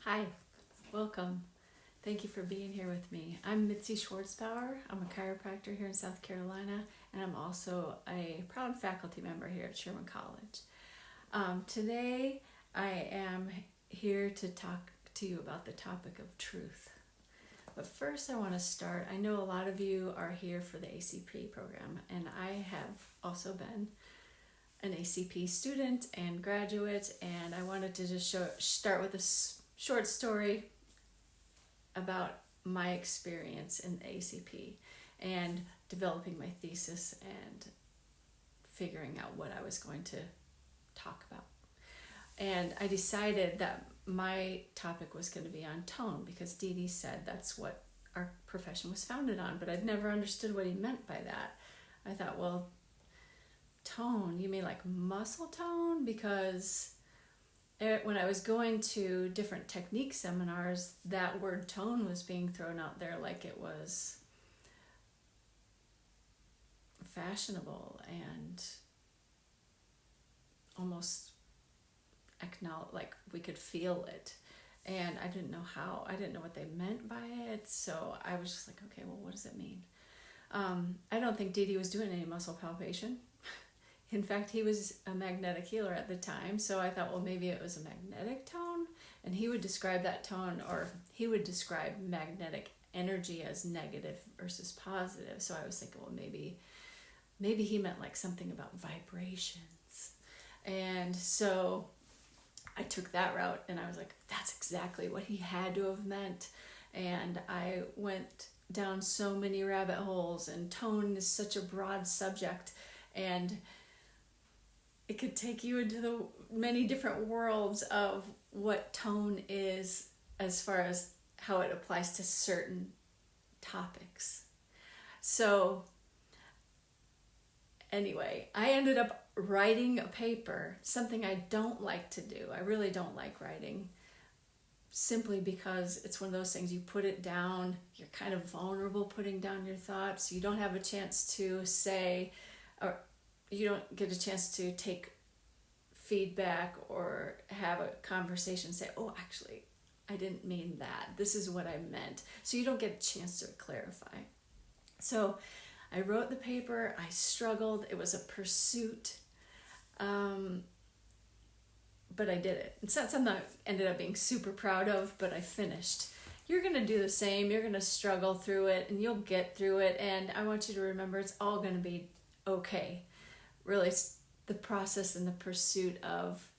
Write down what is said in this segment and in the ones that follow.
Hi, welcome. Thank you for being here with me. I'm Mitzi Schwartzbauer. I'm a chiropractor here in South Carolina, and I'm also a proud faculty member here at Sherman College. Today, I am here to talk to you about the topic of truth. But first, I want to start. I know a lot of you are here for the ACP program, and I have also been an ACP student and graduate, and I wanted to just start with a short story about my experience in the ACP and developing my thesis and figuring out what I was going to talk about. And I decided that my topic was going to be on tone because Dee said that's what our profession was founded on, but I'd never understood what he meant by that. I thought, well, tone, you mean like muscle tone? Because when I was going to different technique seminars, that word tone was being thrown out there like it was fashionable and almost like we could feel it. And I didn't know how, I didn't know what they meant by it. So I was just like, okay, well, what does it mean? I don't think Dee was doing any muscle palpation. In fact, he was a magnetic healer at the time, so I thought, well, maybe it was a magnetic tone, and he would describe that tone, or he would describe magnetic energy as negative versus positive. So I was thinking, well, maybe he meant like something about vibrations. And so I took that route, and I was like, that's exactly what he had to have meant. And I went down so many rabbit holes, and tone is such a broad subject, and it could take you into the many different worlds of what tone is as far as how it applies to certain topics. So anyway, I ended up writing a paper, something I don't like to do. I really don't like writing, simply because it's one of those things, you put it down, you're kind of vulnerable putting down your thoughts. You don't have a chance to say, or you don't get a chance to take feedback or have a conversation, say, oh, actually, I didn't mean that. This is what I meant. So you don't get a chance to clarify. So I wrote the paper. I struggled. It was a pursuit. But I did it. It's not something I ended up being super proud of, but I finished. You're going to do the same. You're going to struggle through it, and you'll get through it. And I want you to remember it's all going to be okay. Really, it's the process and the pursuit of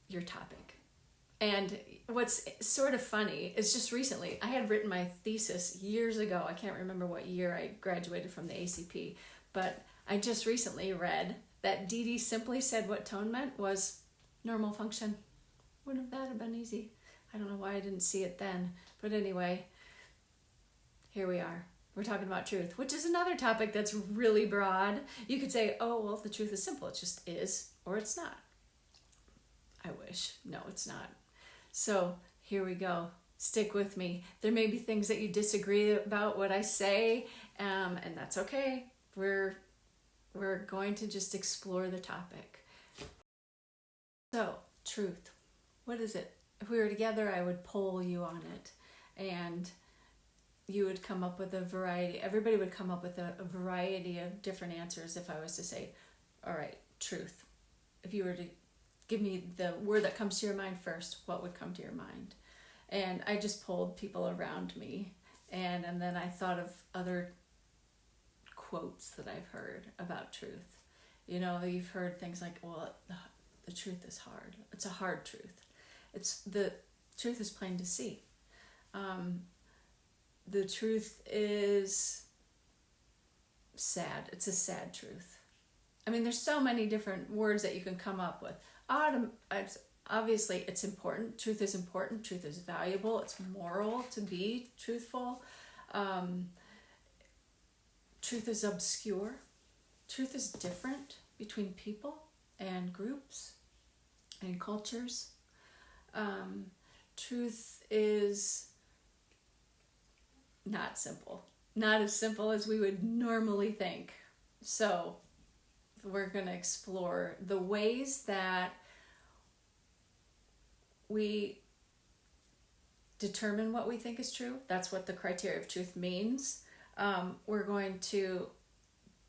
your topic. And what's sort of funny is just recently, I had written my thesis years ago. I can't remember what year I graduated from the ACP, but I just recently read that Dee simply said what tone meant was normal function. Wouldn't that have been easy? I don't know why I didn't see it then. But anyway, here we are. We're talking about truth, which is another topic that's really broad. You could say, oh, well, the truth is simple. It just is, or it's not. I wish. No, it's not. So here we go. Stick with me. There may be things that you disagree about what I say, and that's okay. We're going to just explore the topic. So, truth. What is it? If we were together, I would poll you on it, and you would come up with a variety. Everybody would come up with a variety of different answers if I was to say, all right, truth. If you were to give me the word that comes to your mind first, what would come to your mind? And I just polled people around me, and then I thought of other quotes that I've heard about truth. You know, you've heard things like, well, the truth is hard. It's a hard truth. The truth is plain to see. The truth is sad. It's a sad truth. I mean, there's so many different words that you can come up with. Obviously, it's important. Truth is important. Truth is valuable. It's moral to be truthful. Truth is obscure. Truth is different between people and groups and cultures. Truth is not simple. Not as simple as we would normally think. So we're going to explore the ways that we determine what we think is true. That's what the criteria of truth means. We're going to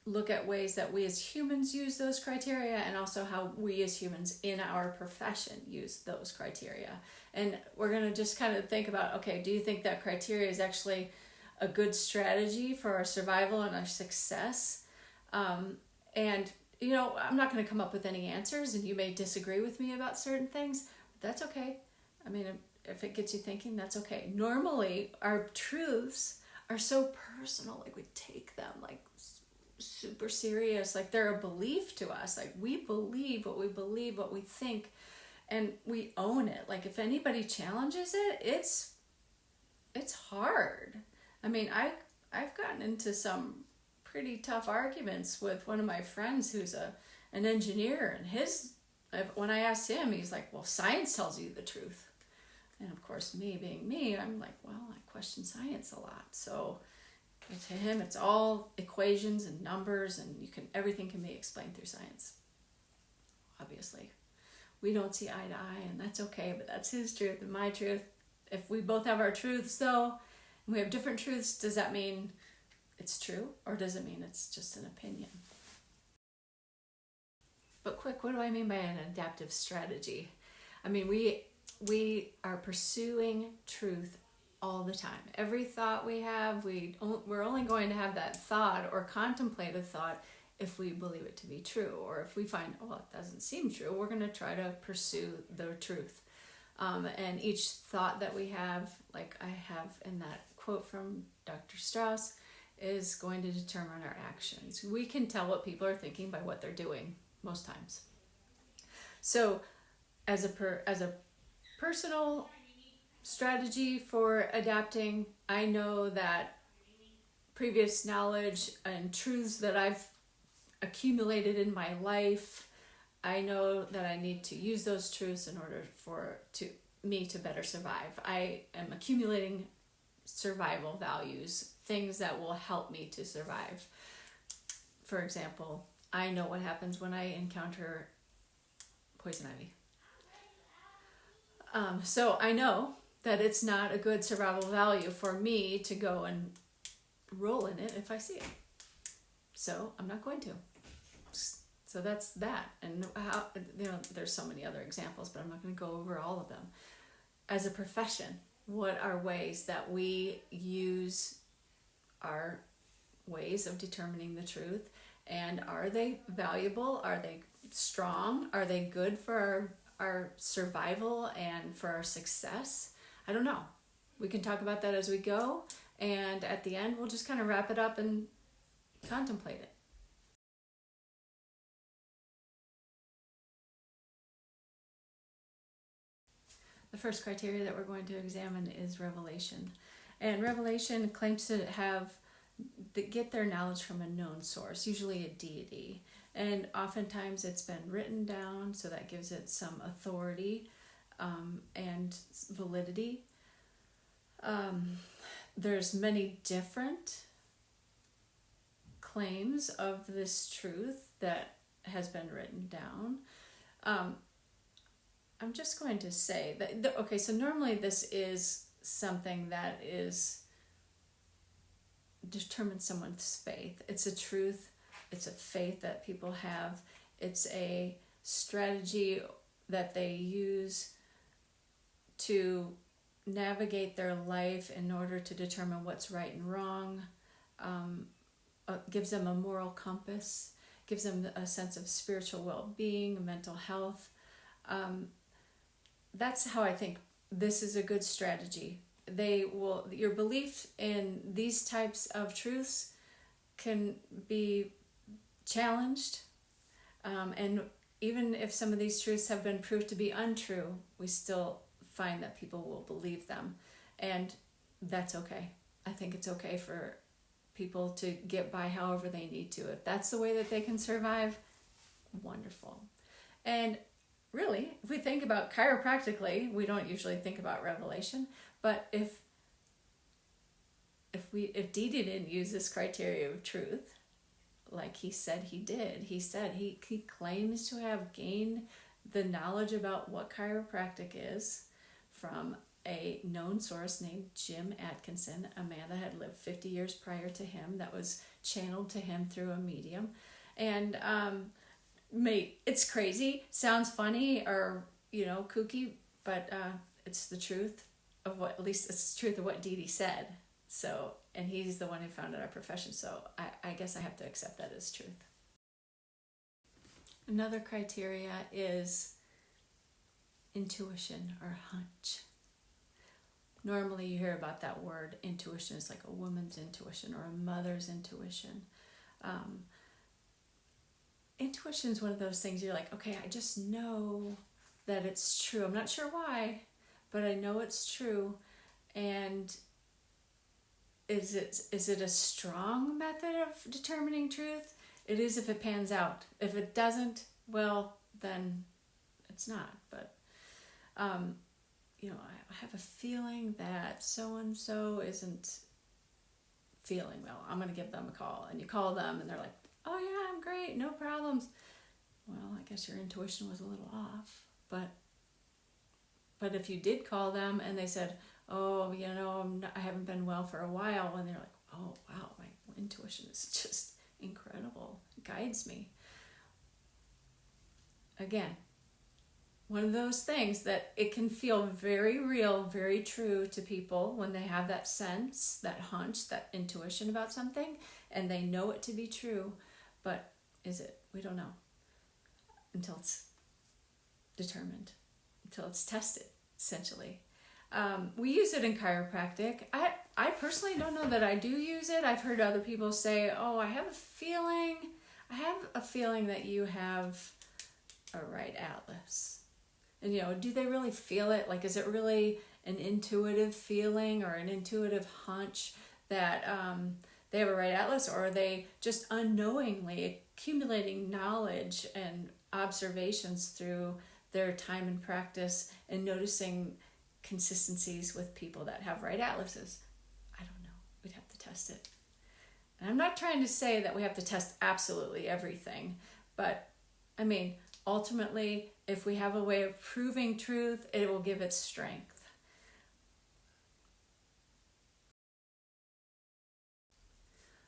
look at ways that we as humans use those criteria, and also how we as humans in our profession use those criteria. And we're going to just kind of think about, okay, do you think that criteria is actually a good strategy for our survival and our success? And I'm not going to come up with any answers, and you may disagree with me about certain things, but that's okay. I mean, if it gets you thinking, that's okay. Normally, our truths are so personal, like we take them like super serious, like they're a belief to us. Like we believe, what we think, and we own it. Like if anybody challenges it, it's hard. I mean, I've gotten into some pretty tough arguments with one of my friends who's an engineer, and when I asked him, he's like, well, science tells you the truth. And of course, me being me, I'm like, well, I question science a lot. So to him, it's all equations and numbers, and everything can be explained through science. Obviously, we don't see eye to eye, and that's okay, but that's his truth and my truth. If we both have our truths, though, and we have different truths, does that mean it's true, or does it mean it's just an opinion? But quick, what do I mean by an adaptive strategy? I mean, we are pursuing truth all the time. Every thought we have, we're only going to have that thought or contemplate a thought if we believe it to be true, or if we find, well, it doesn't seem true, we're going to try to pursue the truth. And each thought that we have, like I have in that quote from Dr. Strauss, is going to determine our actions. We can tell what people are thinking by what they're doing most times. So as a personal strategy for adapting, I know that previous knowledge and truths that I've accumulated in my life, I know that I need to use those truths in order for me to better survive. I am accumulating survival values, things that will help me to survive. For example, I know what happens when I encounter poison ivy. So I know that it's not a good survival value for me to go and roll in it if I see it. So I'm not going to. So that's that. And how, there's so many other examples, but I'm not going to go over all of them. As a profession, what are ways that we use our ways of determining the truth? And are they valuable? Are they strong? Are they good for our survival and for our success? I don't know. We can talk about that as we go. And at the end, we'll just kind of wrap it up and contemplate it. The first criteria that we're going to examine is revelation. And revelation claims to get their knowledge from a known source, usually a deity. And oftentimes it's been written down, so that gives it some authority and validity. There's many different claims of this truth that has been written down. I'm just going to say that, so normally this is something that determines someone's faith. It's a truth, it's a faith that people have, it's a strategy that they use to navigate their life in order to determine what's right and wrong, gives them a moral compass, gives them a sense of spiritual well-being, mental health. That's how I think this is a good strategy. Your belief in these types of truths can be challenged, and even if some of these truths have been proved to be untrue, we still find that people will believe them, and that's okay. I think it's okay for people to get by however they need to. If that's the way that they can survive, wonderful. And really, if we think about chiropractically, we don't usually think about revelation, but if Didi didn't use this criteria of truth, like he said he did, he claims to have gained the knowledge about what chiropractic is from a known source named Jim Atkinson, a man that had lived 50 years prior to him, that was channeled to him through a medium. And it's crazy, sounds funny or, kooky, but it's the truth of what, at least it's the truth of what Dee Dee said. So, and he's the one who founded our profession, so I guess I have to accept that as truth. Another criteria is intuition or hunch. Normally you hear about that word intuition as like a woman's intuition or a mother's intuition. Intuition is one of those things you're like, okay, I just know that it's true. I'm not sure why, but I know it's true. And is it a strong method of determining truth? It is if it pans out. If it doesn't, well, then it's not. But, I have a feeling that so-and-so isn't feeling well. I'm going to give them a call. And you call them and they're like, oh yeah, I'm great, no problems. Well, I guess your intuition was a little off. But if you did call them and they said, oh, I haven't been well for a while, and they're like, oh wow, my intuition is just incredible, it guides me. Again, one of those things that it can feel very real, very true to people when they have that sense, that hunch, that intuition about something, and they know it to be true. But is it? We don't know until it's determined, until it's tested, essentially. We use it in chiropractic. I personally don't know that I do use it. I've heard other people say, oh, I have a feeling that you have a right atlas. And, do they really feel it? Like, is it really an intuitive feeling or an intuitive hunch that they have a right atlas, or are they just unknowingly accumulating knowledge and observations through their time and practice and noticing consistencies with people that have right atlases? I don't know. We'd have to test it. And I'm not trying to say that we have to test absolutely everything, but ultimately, if we have a way of proving truth, it will give it strength.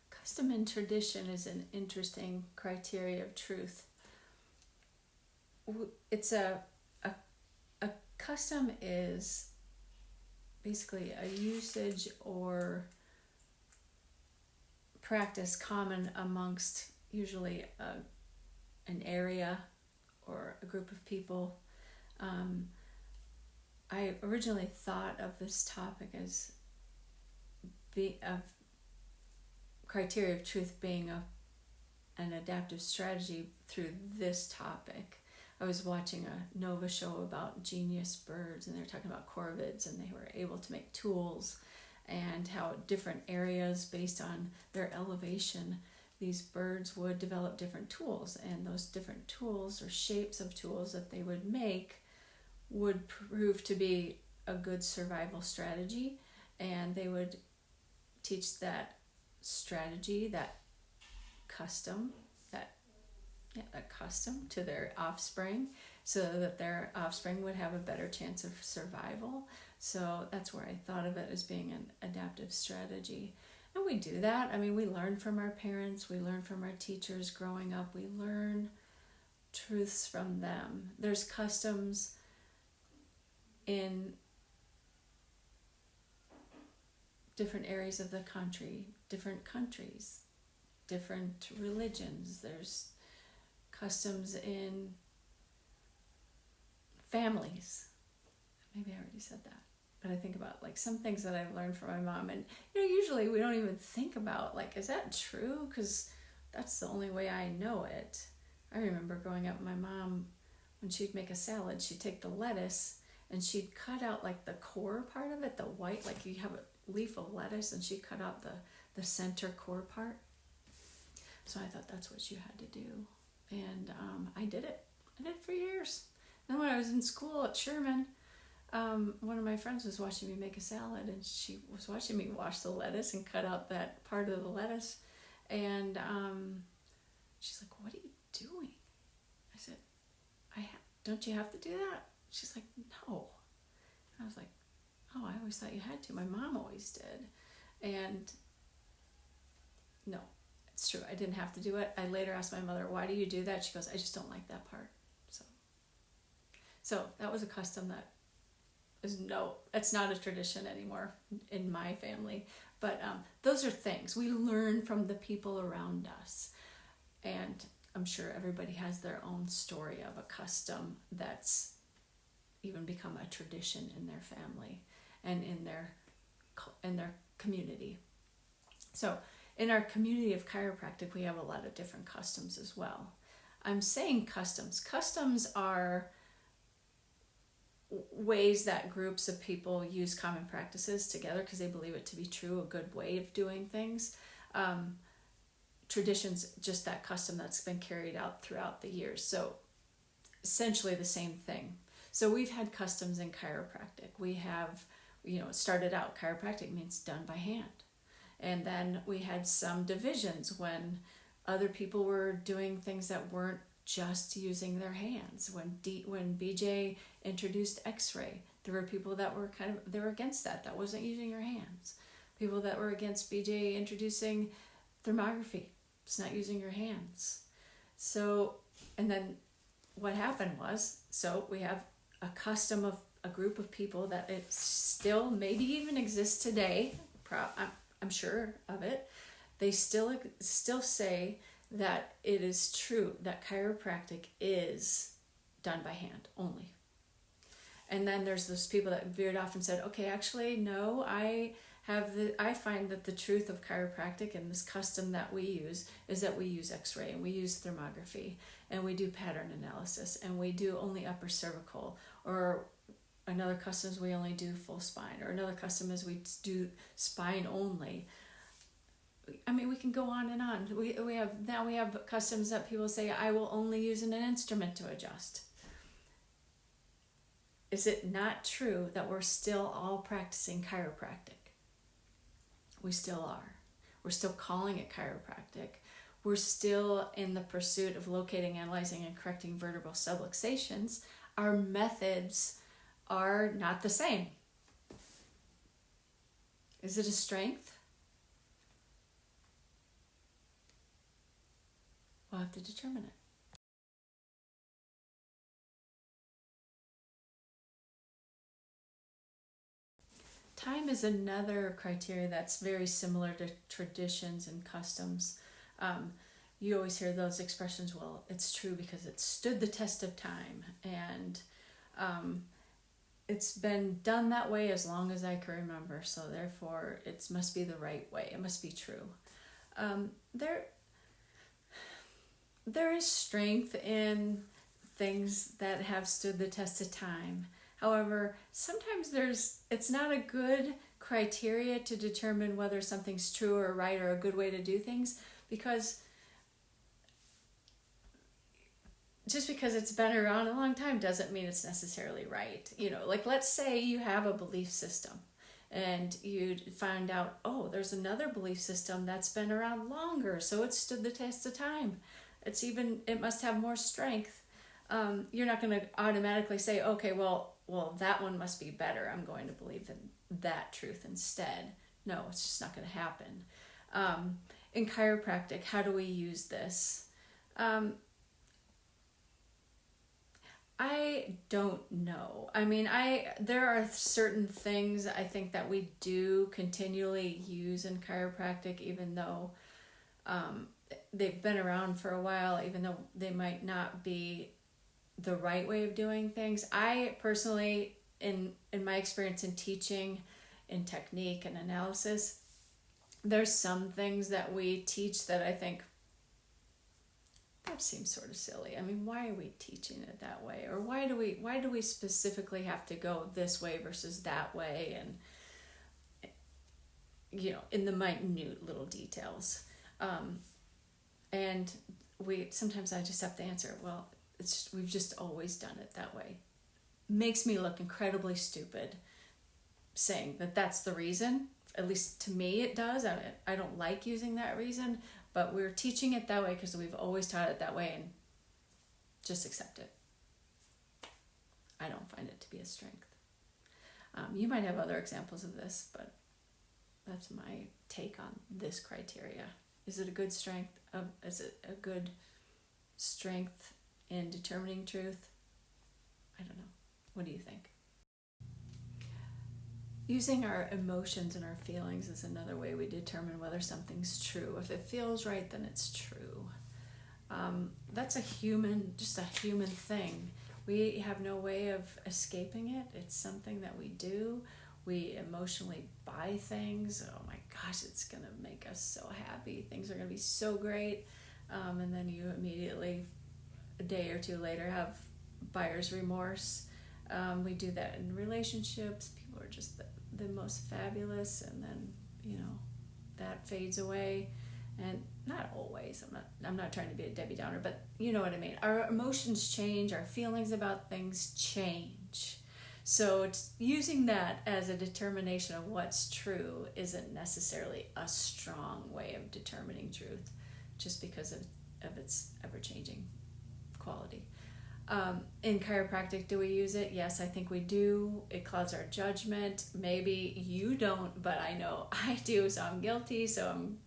Custom and tradition is an interesting criteria of truth. It's a custom is basically a usage or practice common amongst usually an area or a group of people. I originally thought of this topic as of criteria of truth being an adaptive strategy through this topic. I was watching a Nova show about genius birds, and they were talking about corvids, and they were able to make tools, and how different areas based on their elevation, these birds would develop different tools, and those different tools or shapes of tools that they would make would prove to be a good survival strategy, and they would teach that strategy, that custom to their offspring, so that their offspring would have a better chance of survival. So that's where I thought of it as being an adaptive strategy. And we do that. We learn from our parents, we learn from our teachers growing up, we learn truths from them. There's customs in different areas of the country, different countries, different religions. There's customs in families. Maybe I already said that. But I think about some things that I've learned from my mom, and usually we don't even think about is that true? Because that's the only way I know it. I remember growing up, my mom, when she'd make a salad, she'd take the lettuce and she'd cut out the core part of it, the white, you have a leaf of lettuce, and she'd cut out the center core part. So I thought that's what you had to do, and I did it. I did it for years. Then when I was in school at Sherman, one of my friends was watching me make a salad, and she was watching me wash the lettuce and cut out that part of the lettuce, and she's like, what are you doing? I said, don't you have to do that? She's like, no. I was like, always thought you had to. My mom always did. And no, it's true. I didn't have to do it. I later asked my mother, why do you do that? She goes, I just don't like that part. So that was a custom that it's not a tradition anymore in my family. But those are things we learn from the people around us. And I'm sure everybody has their own story of a custom that's even become a tradition in their family and in their community. So in our community of chiropractic, we have a lot of different customs as well. I'm saying customs. Customs are ways that groups of people use common practices together because they believe it to be true, a good way of doing things. Traditions, just that custom that's been carried out throughout the years. So essentially the same thing. So we've had customs in chiropractic. We have, it started out, chiropractic means done by hand. And then we had some divisions when other people were doing things that weren't just using their hands. When BJ introduced X-ray, there were people that were they were against that. That wasn't using your hands. People that were against BJ introducing thermography. It's not using your hands. So, and then what happened was, so we have a custom of a group of people that it still maybe even exists today. I'm sure of it. They still say that it is true that chiropractic is done by hand only. And then there's those people that veered off and said, okay, actually, no, I find that the truth of chiropractic and this custom that we use is that we use X-ray and we use thermography and we do pattern analysis and we do only upper cervical, or another custom is we only do full spine, or another custom is we do spine only. I mean, we can go on and on. We have customs that people say, I will only use an instrument to adjust. Is it not true that we're still all practicing chiropractic? We still are. We're still calling it chiropractic. We're still in the pursuit of locating, analyzing, and correcting vertebral subluxations. Our methods are not the same. Is it a strength? We'll have to determine it. Time is another criteria that's very similar to traditions and customs. You always hear those expressions, well, it's true because it stood the test of time, and it's been done that way as long as I can remember, so therefore it must be the right way, it must be true. There is strength in things that have stood the test of time. However, sometimes it's not a good criteria to determine whether something's true or right or a good way to do things, because just because it's been around a long time doesn't mean it's necessarily right. Like let's say you have a belief system and you find out, oh, there's another belief system that's been around longer, so it stood the test of time. It must have more strength. You're not going to automatically say, okay, well, that one must be better. I'm going to believe in that truth instead. No, it's just not going to happen. In chiropractic, how do we use this? I don't know. I mean, there are certain things I think that we do continually use in chiropractic, even though they've been around for a while, even though they might not be the right way of doing things. I personally, in my experience in teaching, in technique and analysis, there's some things that we teach that I think, that seems sort of silly. I mean, why are we teaching it that way? Or why do we specifically have to go this way versus that way? And, in the minute little details. And sometimes I just have to answer, well, we've just always done it that way. Makes me look incredibly stupid saying that that's the reason. At least to me it does. I don't like using that reason, but we're teaching it that way because we've always taught it that way, and just accept it. I don't find it to be a strength. You might have other examples of this, but that's my take on this criteria. Is it a good strength? Is it a good strength in determining truth? I don't know. What do you think? Using our emotions and our feelings is another way we determine whether something's true. If it feels right, then it's true. That's just a human thing. We have no way of escaping it. It's something that we do. We emotionally buy things. Oh my gosh, it's going to make us so happy. Things are going to be so great. And then you immediately, a day or two later, have buyer's remorse. We do that in relationships. People are just the most fabulous, and then, that fades away. And not always, I'm not trying to be a Debbie Downer, but you know what I mean. Our emotions change, our feelings about things change. So it's using that as a determination of what's true isn't necessarily a strong way of determining truth, just because of its ever-changing quality. In chiropractic, do we use it? Yes, I think we do. It clouds our judgment. Maybe you don't, but I know I do, so I'm guilty, so I'm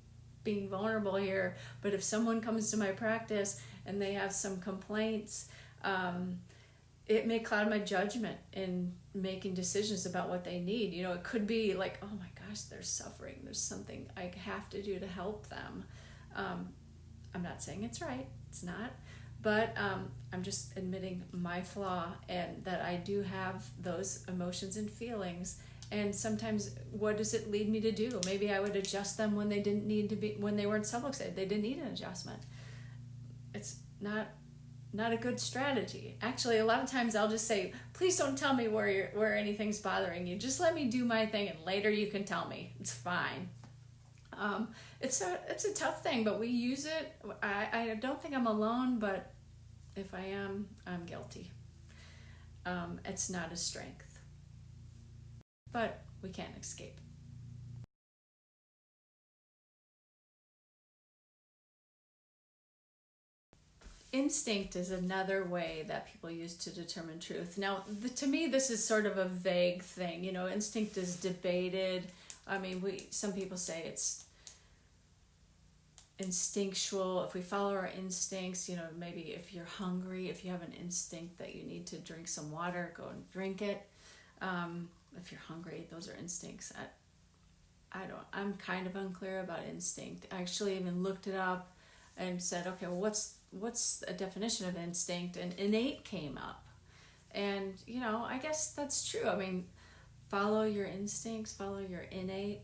being vulnerable here. But if someone comes to my practice and they have some complaints, it may cloud my judgment in making decisions about what they need. It could be like, oh my gosh, they're suffering. There's something I have to do to help them. I'm not saying it's right. It's not. But I'm just admitting my flaw, and that I do have those emotions and feelings. And sometimes, what does it lead me to do? Maybe I would adjust them when they didn't need to be, when they weren't subluxated. They didn't need an adjustment. It's not a good strategy. Actually, a lot of times I'll just say, please don't tell me where anything's bothering you. Just let me do my thing, and later you can tell me. It's fine. It's a tough thing, but we use it. I don't think I'm alone, but if I am, I'm guilty. It's not a strength, but we can't escape. Instinct is another way that people use to determine truth. Now, to me, this is sort of a vague thing. Instinct is debated. I mean, some people say it's instinctual. If we follow our instincts, maybe if you're hungry, if you have an instinct that you need to drink some water, go and drink it. If you're hungry, those are instincts. I'm kind of unclear about instinct. I actually even looked it up and said, okay, well, what's a definition of instinct? And innate came up. And, I guess that's true. I mean, follow your instincts, follow your innate.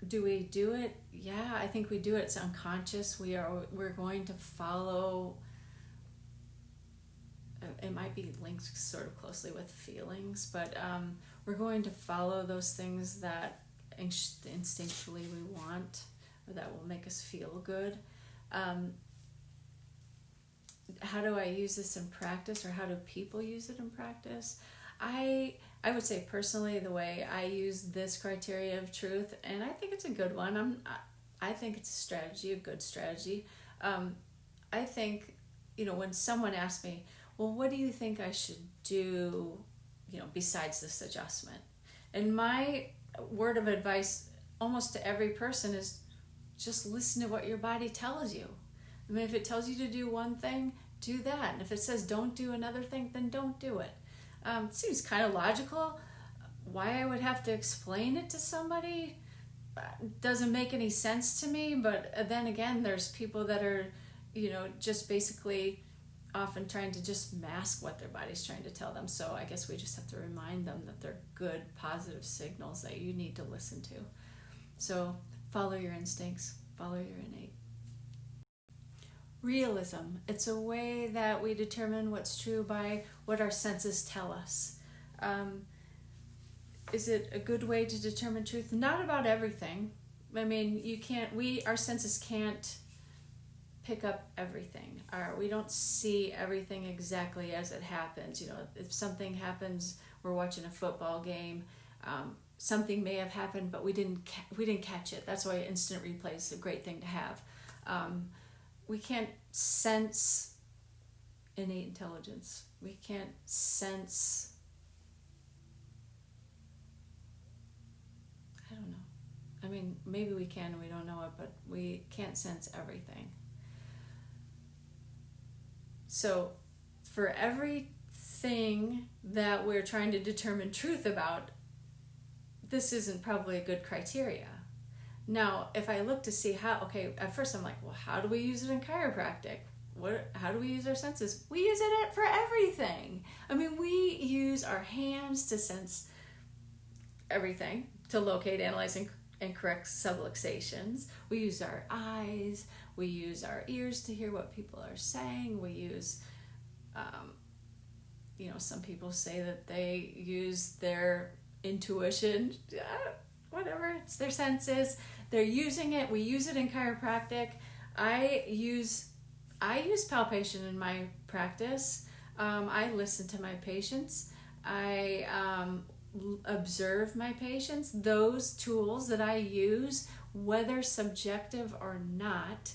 Do we do it? Yeah, I think we do it. It's unconscious. We're going to follow. It might be linked sort of closely with feelings, but we're going to follow those things that instinctually we want, or that will make us feel good. How do I use this in practice, or how do people use it in practice? I would say personally, the way I use this criteria of truth, and I think it's a good one. I think it's a strategy, a good strategy. I think, when someone asks me, well, what do you think I should do, besides this adjustment? And my word of advice almost to every person is just listen to what your body tells you. I mean, if it tells you to do one thing, do that. And if it says don't do another thing, then don't do it. It seems kind of logical. Why I would have to explain it to somebody doesn't make any sense to me. But then again, there's people that are, just basically often trying to just mask what their body's trying to tell them. So I guess we just have to remind them that they're good, positive signals that you need to listen to. So follow your instincts, follow your innate. Realism. It's a way that we determine what's true by what our senses tell us. Is it a good way to determine truth? Not about everything. I mean, our senses can't pick up everything. We don't see everything exactly as it happens. If something happens, we're watching a football game, something may have happened, but we didn't catch it. That's why instant replay is a great thing to have. We can't sense innate intelligence. We can't sense maybe we can and we don't know it, but we can't sense everything. So for everything that we're trying to determine truth about, this isn't probably a good criteria. Now, if I look to see how, okay, at first I'm like, well, how do we use it in chiropractic? How do we use our senses? We use it for everything. I mean, we use our hands to sense everything, to locate, analyze, and correct subluxations. We use our eyes. We use our ears to hear what people are saying. We use, some people say that they use their intuition. Whatever, it's their senses. They're using it. We use it in chiropractic. I use palpation in my practice. I listen to my patients. I observe my patients. Those tools that I use, whether subjective or not,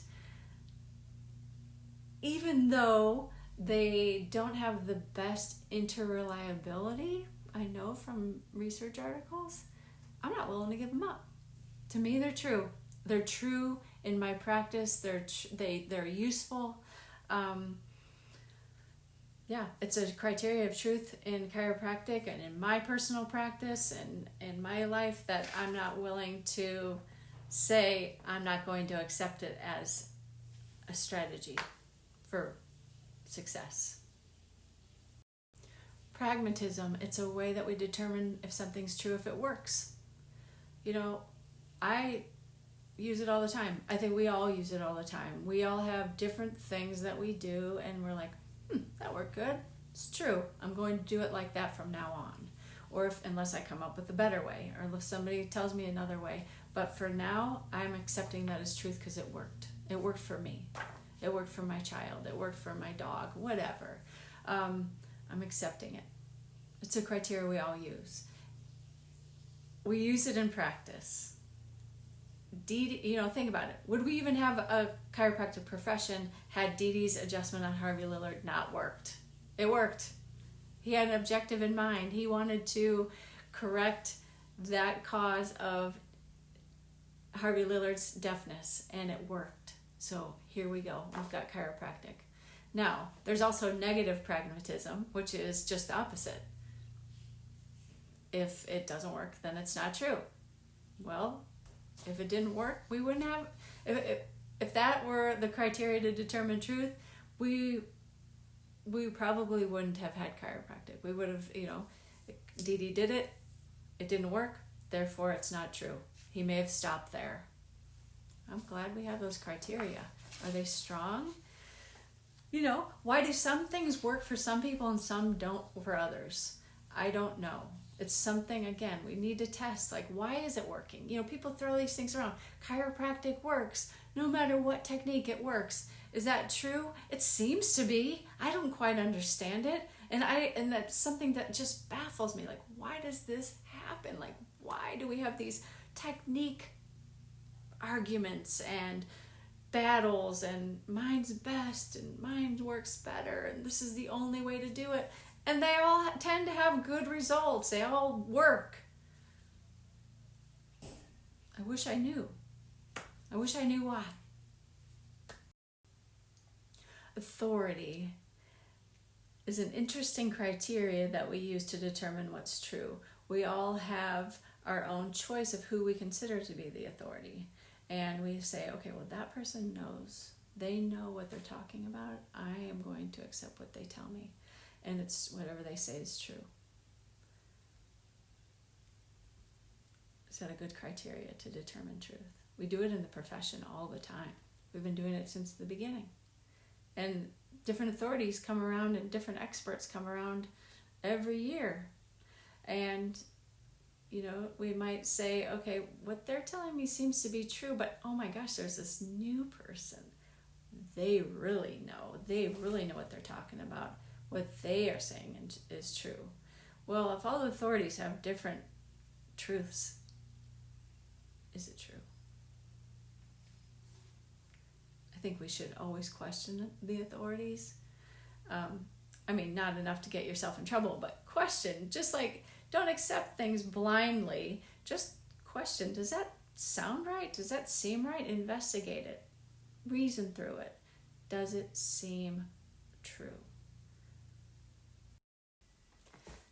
even though they don't have the best interreliability, I know from research articles, I'm not willing to give them up. To me, they're true. They're true in my practice. They're useful. It's a criteria of truth in chiropractic and in my personal practice and in my life that I'm not willing to say I'm not going to accept it as a strategy for success. Pragmatism, it's a way that we determine if something's true, if it works. I use it all the time. I think we all use it all the time. We all have different things that we do and we're like, that worked good. It's true. I'm going to do it like that from now on. Or unless I come up with a better way, or if somebody tells me another way. But for now, I'm accepting that as truth because it worked. It worked for me. It worked for my child. It worked for my dog, whatever. I'm accepting it. It's a criteria we all use. We use it in practice. Think about it. Would we even have a chiropractic profession had Dee Dee's adjustment on Harvey Lillard not worked? It worked. He had an objective in mind. He wanted to correct that cause of Harvey Lillard's deafness, and it worked. So here we go. We've got chiropractic. Now, there's also negative pragmatism, which is just the opposite. If it doesn't work, then it's not true. Well, if it didn't work, we wouldn't have... If that were the criteria to determine truth, we probably wouldn't have had chiropractic. We would have, Dee Dee did it, it didn't work, therefore it's not true. He may have stopped there. I'm glad we have those criteria. Are they strong? Why do some things work for some people and some don't for others? I don't know. It's something, again, we need to test. Like, why is it working? People throw these things around. Chiropractic works. No matter what technique, it works. Is that true? It seems to be. I don't quite understand it. And that's something that just baffles me. Like, why does this happen? Like, why do we have these technique arguments and battles and mine's best and mine works better and this is the only way to do it? And they all tend to have good results. They all work. I wish I knew. I wish I knew why. Authority is an interesting criteria that we use to determine what's true. We all have our own choice of who we consider to be the authority. And we say, okay, well, that person knows. They know what they're talking about. I am going to accept what they tell me. And it's whatever they say is true. Is that a good criteria to determine truth? We do it in the profession all the time. We've been doing it since the beginning. And different authorities come around and different experts come around every year. And, we might say, okay, what they're telling me seems to be true, but oh my gosh, there's this new person. They really know. They really know what they're talking about. What they are saying is true. Well, if all the authorities have different truths, is it true? I think we should always question the authorities. Not enough to get yourself in trouble, but question. Just like, don't accept things blindly. Just question, does that sound right? Does that seem right? Investigate it. Reason through it. Does it seem true?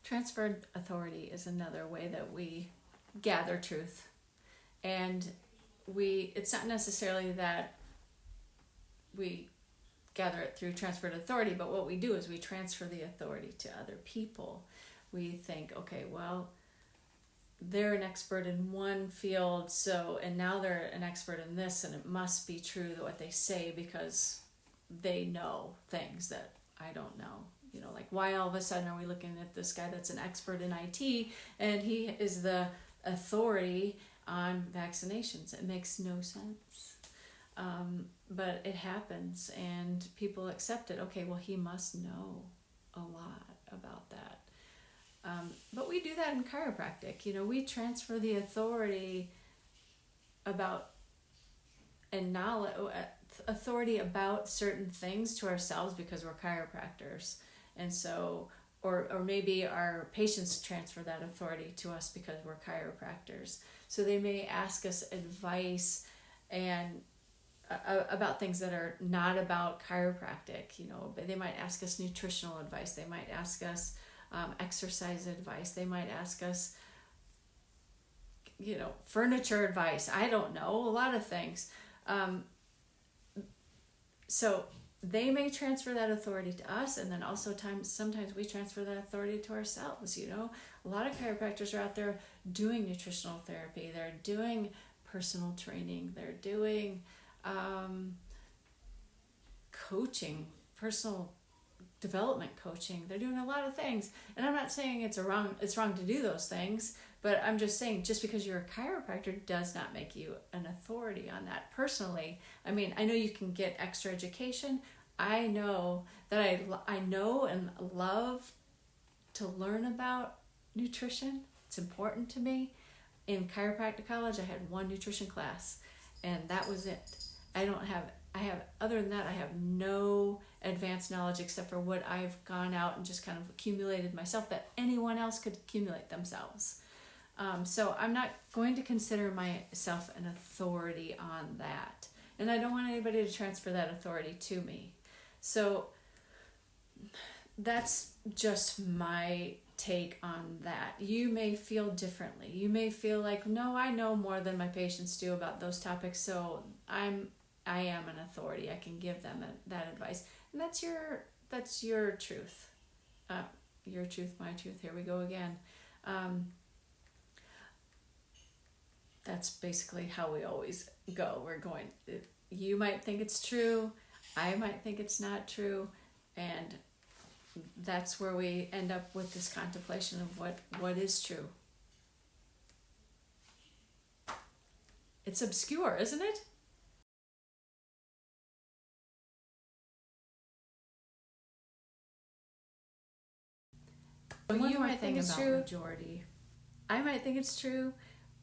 Transferred authority is another way that we gather truth. And it's not necessarily that we gather it through transferred authority, but what we do is we transfer the authority to other people. We think, okay, well, they're an expert in one field, and now they're an expert in this, and it must be true that what they say because they know things that I don't know. Like, why all of a sudden are we looking at this guy that's an expert in IT and he is the authority on vaccinations? It makes no sense. But it happens and people accept it. Okay, well, he must know a lot about that. But we do that in chiropractic. We transfer the authority about and knowledge, authority about certain things to ourselves because we're chiropractors. And so, or maybe our patients transfer that authority to us because we're chiropractors. So they may ask us advice and about things that are not about chiropractic. But they might ask us nutritional advice. They might ask us exercise advice. They might ask us, furniture advice. I don't know, a lot of things. So they may transfer that authority to us, and then also sometimes we transfer that authority to ourselves. A lot of chiropractors are out there doing nutritional therapy. They're doing personal training. They're doing coaching, personal development coaching. They're doing a lot of things, and I'm not saying it's wrong to do those things, but I'm just saying just because you're a chiropractor does not make you an authority on that. Personally, I mean, I know you can get extra education. I know that I know and love to learn about nutrition. It's important to me. In chiropractic college, I had one nutrition class, and that was it. Other than that, I have no advanced knowledge except for what I've gone out and just kind of accumulated myself that anyone else could accumulate themselves. So I'm not going to consider myself an authority on that. And I don't want anybody to transfer that authority to me. So that's just my take on that. You may feel differently. You may feel like, no, I know more than my patients do about those topics, so I am an authority. I can give them that advice. And that's your truth. Your truth, my truth. Here we go again. That's basically how we always go. We're going, you might think it's true, I might think it's not true, and that's where we end up with this contemplation of what is true. It's obscure, isn't it? You might think it's true. Majority. I might think it's true,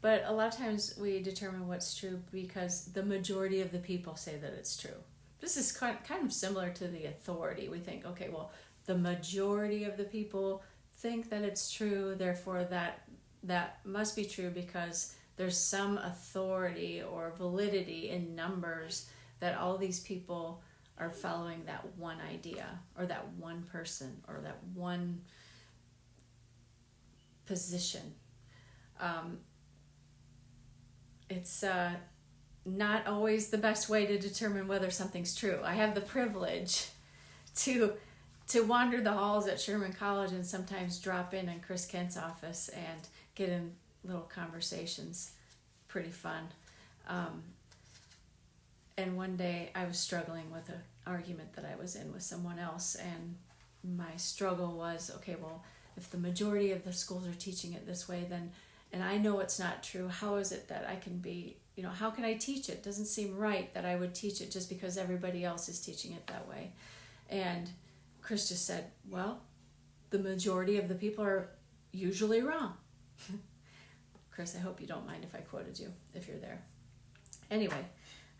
but a lot of times we determine what's true because the majority of the people say that it's true. This is kind of similar to the authority. We think, okay, well, the majority of the people think that it's true, therefore that must be true because there's some authority or validity in numbers that all these people are following that one idea or that one person or that one position. It's not always the best way to determine whether something's true. I have the privilege to wander the halls at Sherman College and sometimes drop in Chris Kent's office and get in little conversations. Pretty fun. And one day I was struggling with an argument that I was in with someone else, and my struggle was, okay, well, if the majority of the schools are teaching it this way, then, and I know it's not true, how is it that I can be, how can I teach it? It doesn't seem right that I would teach it just because everybody else is teaching it that way. And Chris just said, well, the majority of the people are usually wrong. Chris, I hope you don't mind if I quoted you, if you're there. Anyway,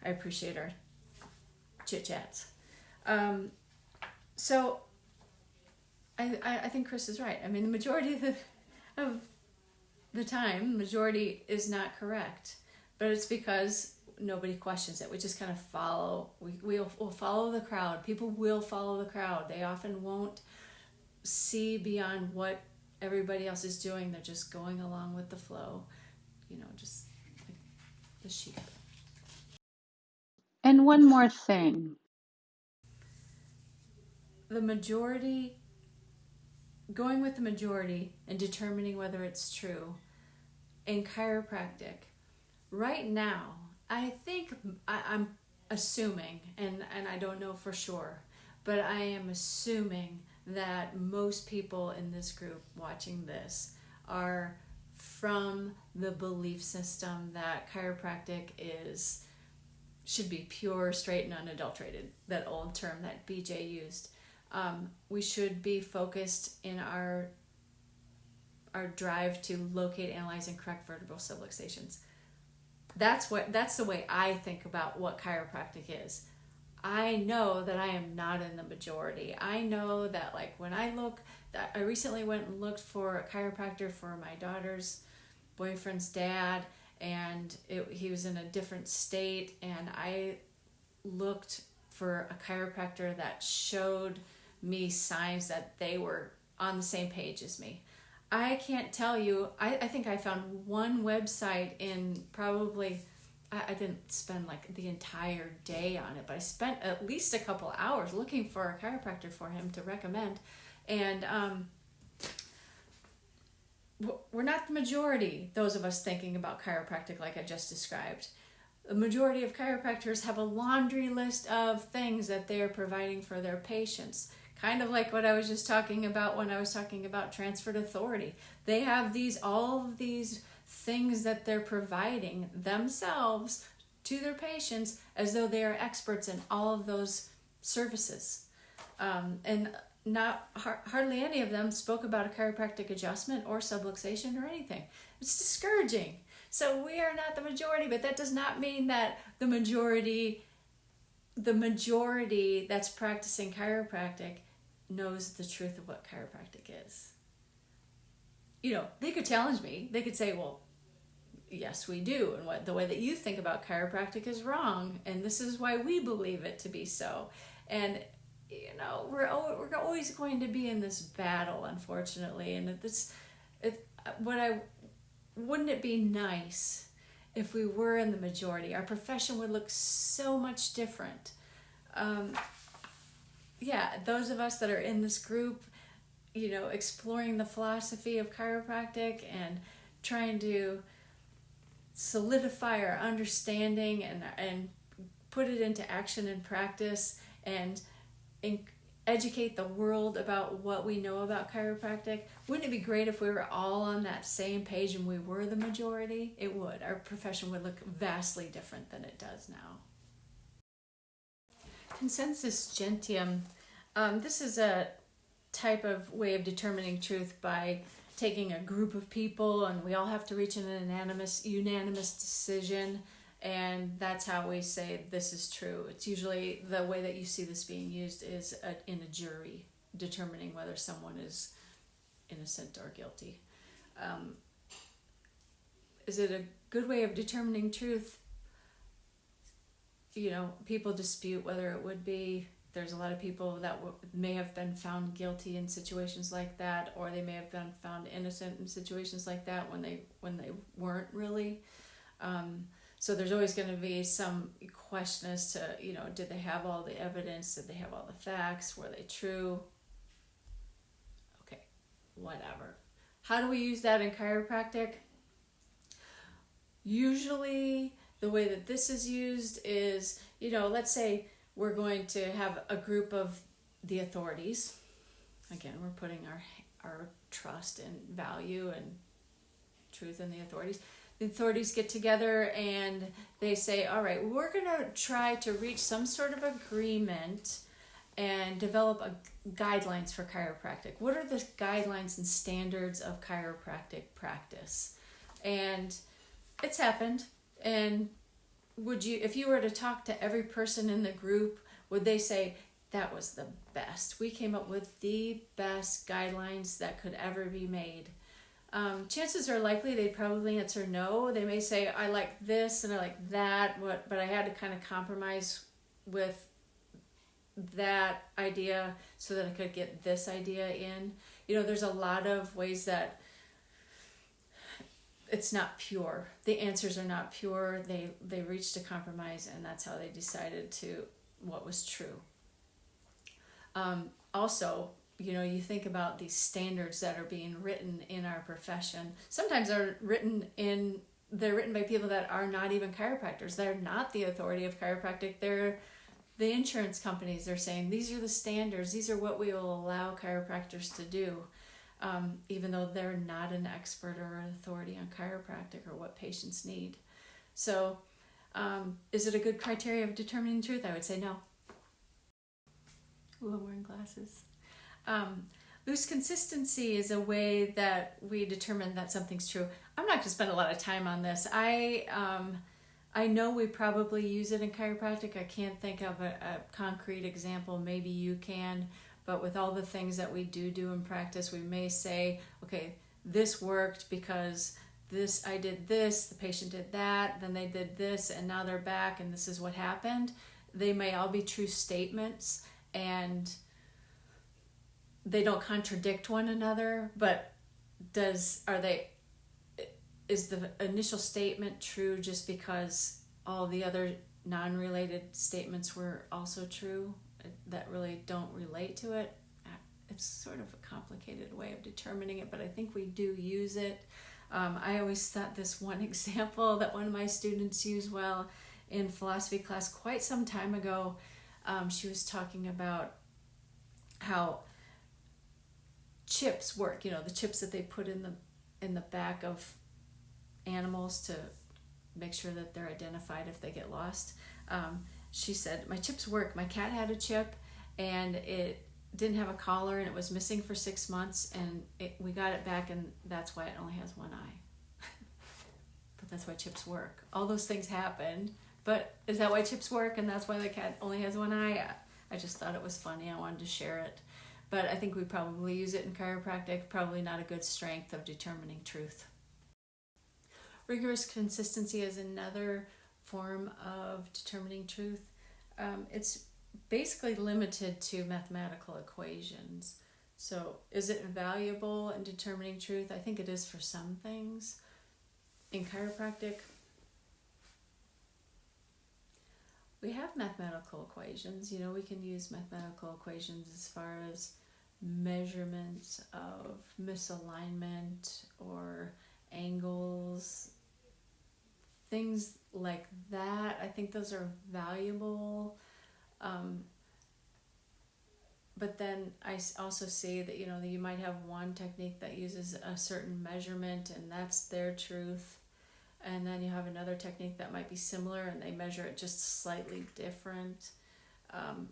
I appreciate our chit-chats. So I think Chris is right. I mean, the majority of the time, majority is not correct. but it's because nobody questions it. We just kind of follow. We'll follow the crowd. People will follow the crowd. They often won't see beyond what everybody else is doing. They're just going along with the flow, just like the sheep. And one more thing. The majority, going with the majority and determining whether it's true in chiropractic, right now, I think I'm assuming, and I don't know for sure, but I am assuming that most people in this group watching this are from the belief system that chiropractic should be pure, straight, and unadulterated. That old term that BJ used. We should be focused in our drive to locate, analyze, and correct vertebral subluxations. That's the way I think about what chiropractic is. I know that I am not in the majority. I know that, like, when I recently went and looked for a chiropractor for my daughter's boyfriend's dad, and he was in a different state, and I looked for a chiropractor that showed me signs that they were on the same page as me. I can't tell you, I think I found one website in probably, I didn't spend like the entire day on it, but I spent at least a couple hours looking for a chiropractor for him to recommend. And we're not the majority, those of us thinking about chiropractic like I just described. The majority of chiropractors have a laundry list of things that they're providing for their patients. Kind of like what I was just talking about when I was talking about transferred authority. They have all of these things that they're providing themselves to their patients as though they are experts in all of those services. And not hardly any of them spoke about a chiropractic adjustment or subluxation or anything. It's discouraging. So we are not the majority, but that does not mean that the majority that's practicing chiropractic knows the truth of what chiropractic is. They could challenge me. They could say, well, yes, we do. And the way that you think about chiropractic is wrong. And this is why we believe it to be so. And, we're always going to be in this battle, unfortunately. And wouldn't it be nice if we were in the majority? Our profession would look so much different. Those of us that are in this group, exploring the philosophy of chiropractic and trying to solidify our understanding and put it into action and practice and educate the world about what we know about chiropractic. Wouldn't it be great if we were all on that same page and we were the majority? It would. Our profession would look vastly different than it does now. Consensus gentium. This is a type of way of determining truth by taking a group of people, and we all have to reach an unanimous decision, and that's how we say this is true. It's usually the way that you see this being used is in a jury, determining whether someone is innocent or guilty. Is it a good way of determining truth? People dispute whether it would be. There's a lot of people that may have been found guilty in situations like that, or they may have been found innocent in situations like that when they weren't really. So there's always going to be some question as to, did they have all the evidence? Did they have all the facts? Were they true? Okay, whatever. How do we use that in chiropractic? Usually the way that this is used is, let's say we're going to have a group of the authorities. Again, we're putting our trust and value and truth in the authorities. The authorities get together and they say, all right, we're going to try to reach some sort of agreement and develop guidelines for chiropractic. What are the guidelines and standards of chiropractic practice? And it's happened. And if you were to talk to every person in the group, would they say, that was the best? We came up with the best guidelines that could ever be made. Chances are likely they'd probably answer no. They may say, I like this and I like that, but I had to kind of compromise with that idea so that I could get this idea in. There's a lot of ways that it's not pure. The answers are not pure. They reached a compromise, and that's how they decided to what was true. Also, you think about these standards that are being written in our profession. Sometimes they're written by people that are not even chiropractors. They're not the authority of chiropractic. They're the insurance companies. They're saying these are the standards. These are what we will allow chiropractors to do, even though they're not an expert or an authority on chiropractic or what patients need. So, is it a good criteria of determining truth? I would say no. Ooh, I'm wearing glasses. Loose consistency is a way that we determine that something's true. I'm not going to spend a lot of time on this. I know we probably use it in chiropractic. I can't think of a concrete example. Maybe you can. But with all the things that we do in practice, we may say, okay, this worked because I did this, the patient did that, then they did this, and now they're back, and this is what happened. They may all be true statements, and they don't contradict one another, but is the initial statement true just because all the other non-related statements were also true that really don't relate to it? It's sort of a complicated way of determining it, but I think we do use it. I always thought this one example that one of my students used well in philosophy class quite some time ago. She was talking about how chips work, the chips that they put in the back of animals to make sure that they're identified if they get lost. She said, my chips work. My cat had a chip and it didn't have a collar and it was missing for 6 months, and we got it back, and that's why it only has one eye. But that's why chips work. All those things happened, but is that why chips work and that's why the cat only has one eye? I just thought it was funny. I wanted to share it. But I think we probably use it in chiropractic. Probably not a good strength of determining truth. Rigorous consistency is another form of determining truth. It's basically limited to mathematical equations. So is it valuable in determining truth? I think it is for some things. In chiropractic, we have mathematical equations. We can use mathematical equations as far as measurements of misalignment or angles, things like that. I think those are valuable. But then I also see that, you might have one technique that uses a certain measurement and that's their truth. And then you have another technique that might be similar and they measure it just slightly different. And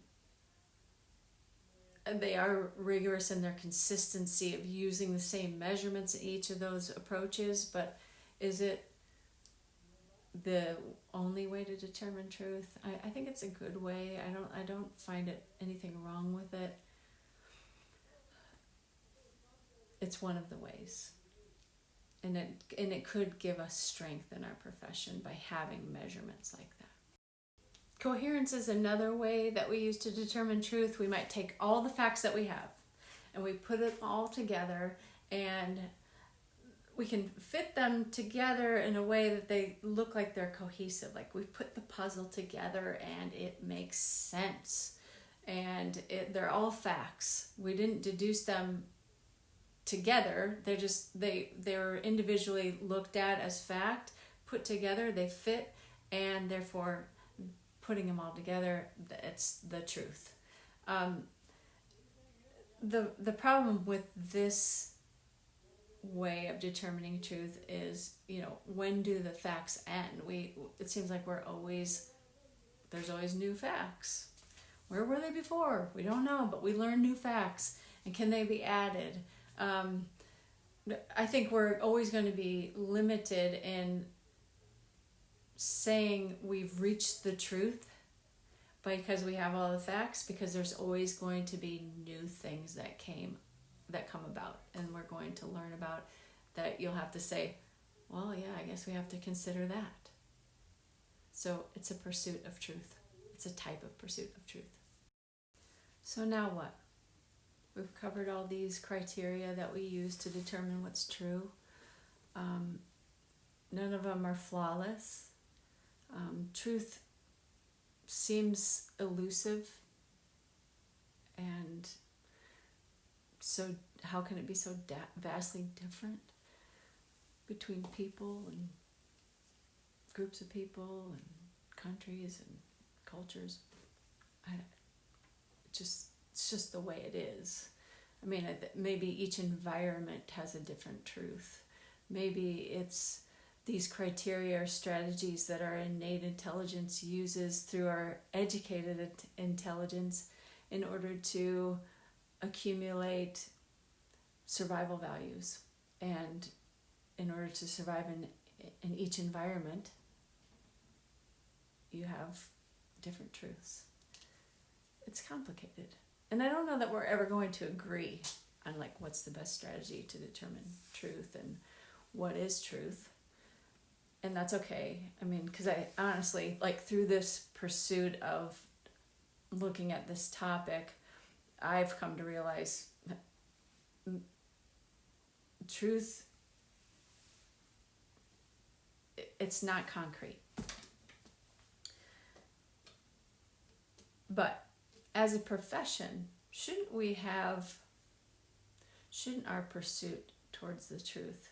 they are rigorous in their consistency of using the same measurements in each of those approaches, but is it the only way to determine truth? I think it's a good way. I don't find anything wrong with it. It's one of the ways. And it could give us strength in our profession by having measurements like that. Coherence is another way that we use to determine truth. We might take all the facts that we have and we put it all together, and we can fit them together in a way that they look like they're cohesive. Like we put the puzzle together and it makes sense. And they're all facts. We didn't deduce them together. They're individually looked at as fact, put together, they fit, and therefore putting them all together, it's the truth. The problem with this way of determining truth is, when do the facts end? It seems like there's always new facts. Where were they before? We don't know, but we learn new facts. And can they be added? I think we're always going to be limited in saying we've reached the truth because we have all the facts, because there's always going to be new things that come about, and we're going to learn about that you'll have to say, well, yeah, I guess we have to consider that. So it's a pursuit of truth. It's a type of pursuit of truth. So now what? We've covered all these criteria that we use to determine what's true. None of them are flawless. Truth seems elusive, and so how can it be so vastly different between people and groups of people and countries and cultures? It's just the way it is. I mean, maybe each environment has a different truth. Maybe it's these criteria or strategies that our innate intelligence uses through our educated intelligence in order to accumulate survival values. And in order to survive in each environment, you have different truths. It's complicated. And I don't know that we're ever going to agree on like what's the best strategy to determine truth and what is truth. And that's okay. I mean, because I honestly, like through this pursuit of looking at this topic, I've come to realize truth, it's not concrete. But as a profession, shouldn't our pursuit towards the truth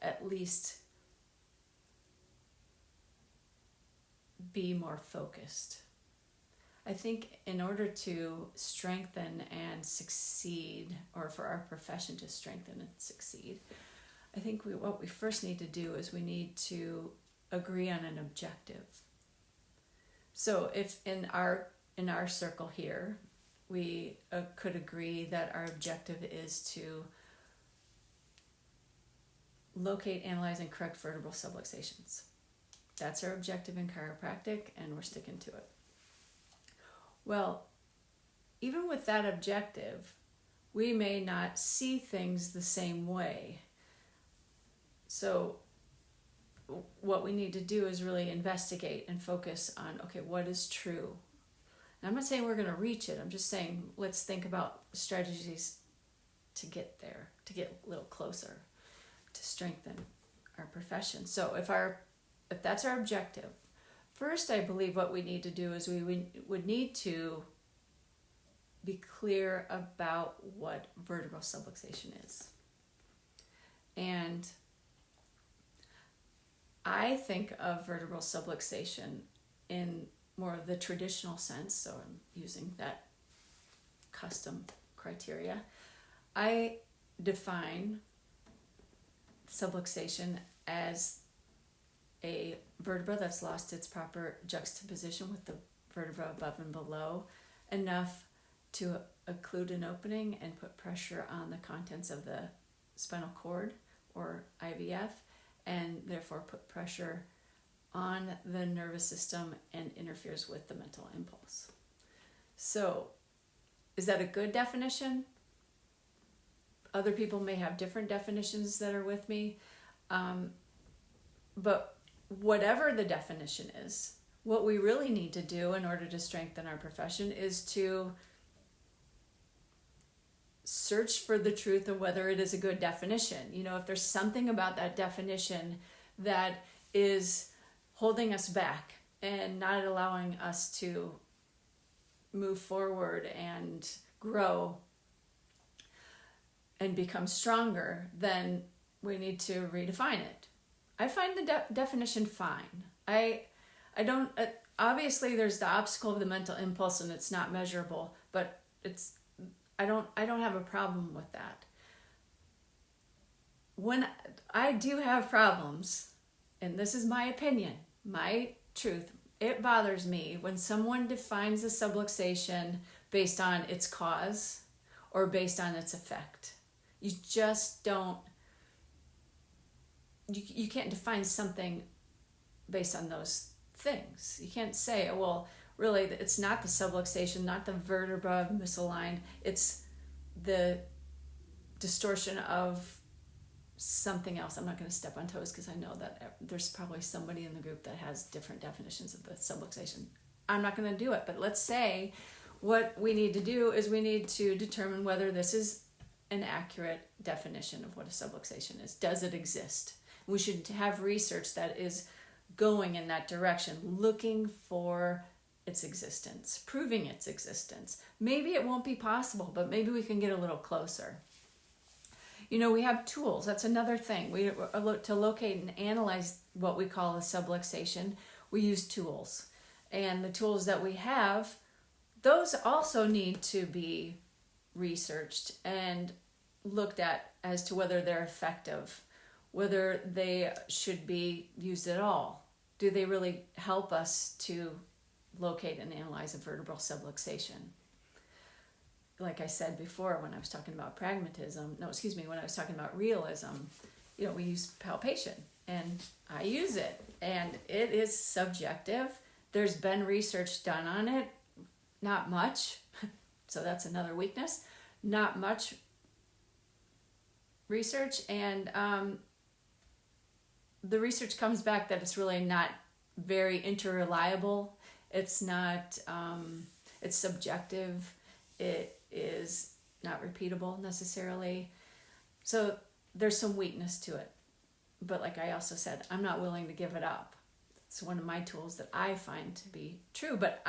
at least be more focused? I think in order to strengthen and succeed, or for our profession to strengthen and succeed, I think what we first need to do is we need to agree on an objective. So if in our circle here, we could agree that our objective is to locate, analyze, and correct vertebral subluxations. That's our objective in chiropractic, and we're sticking to it. Well, even with that objective, we may not see things the same way. So what we need to do is really investigate and focus on, okay, what is true? And I'm not saying we're going to reach it. I'm just saying let's think about strategies to get there, to get a little closer, to strengthen our profession. So if that's our objective, first I believe what we need to do is we would need to be clear about what vertebral subluxation is. And I think of vertebral subluxation in more of the traditional sense, so I'm using that custom criteria. I define subluxation as a vertebra that's lost its proper juxtaposition with the vertebra above and below, enough to occlude an opening and put pressure on the contents of the spinal cord, or IVF, and therefore put pressure on the nervous system and interferes with the mental impulse. So, is that a good definition? Other people may have different definitions that are with me. But whatever the definition is, what we really need to do in order to strengthen our profession is to search for the truth of whether it is a good definition. You know, if there's something about that definition that is holding us back and not allowing us to move forward and grow and become stronger, then we need to redefine it. I find the definition fine. I don't, obviously there's the obstacle of the mental impulse and it's not measurable, but I don't have a problem with that. When I do have problems, and this is my opinion, my truth, it bothers me when someone defines a subluxation based on its cause or based on its effect. You just don't, you can't define something based on those things. You can't say, well, really, it's not the subluxation, not the vertebra misaligned, it's the distortion of something else. I'm not going to step on toes because I know that there's probably somebody in the group that has different definitions of the subluxation. I'm not going to do it, but let's say what we need to do is we need to determine whether this is an accurate definition of what a subluxation is. Does it exist? We should have research that is going in that direction, looking for its existence, proving its existence. Maybe it won't be possible, but maybe we can get a little closer. You know, we have tools. That's another thing. To locate and analyze what we call a subluxation, we use tools. And the tools that we have, those also need to be researched and looked at as to whether they're effective, whether they should be used at all. Do they really help us to locate and analyze a vertebral subluxation? Like I said before, when I was talking about when I was talking about realism, you know, we use palpation, and I use it, and it is subjective. There's been research done on it, not much, so that's another weakness, not much research, and the research comes back that it's really not very interreliable. It's not, it's subjective. It is not repeatable necessarily. So there's some weakness to it. But like I also said, I'm not willing to give it up. It's one of my tools that I find to be true. But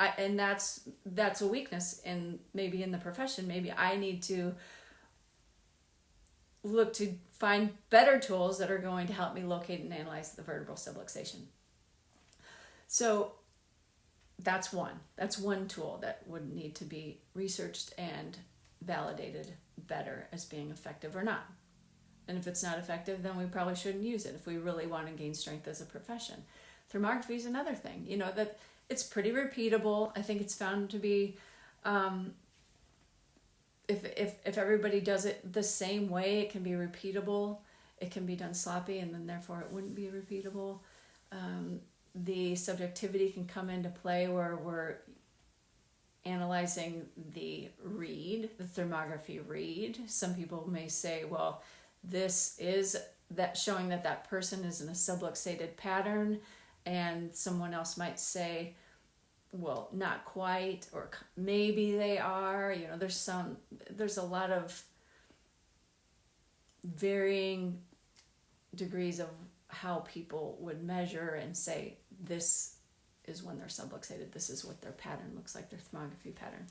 that's a weakness, and maybe in the profession, maybe I need to look to find better tools that are going to help me locate and analyze the vertebral subluxation. So that's one tool that would need to be researched and validated better as being effective or not. And if it's not effective, then we probably shouldn't use it if we really want to gain strength as a profession. Thermography is another thing, you know, that it's pretty repeatable. I think it's found to be, if everybody does it the same way, it can be repeatable. It can be done sloppy, and then therefore it wouldn't be repeatable. The subjectivity can come into play where we're analyzing the read, the thermography read. Some people may say, well, this is that showing that person is in a subluxated pattern, and someone else might say, well, not quite, or maybe they are. You know, there's a lot of varying degrees of how people would measure and say this is when they're subluxated, this is what their pattern looks like, their thermography pattern.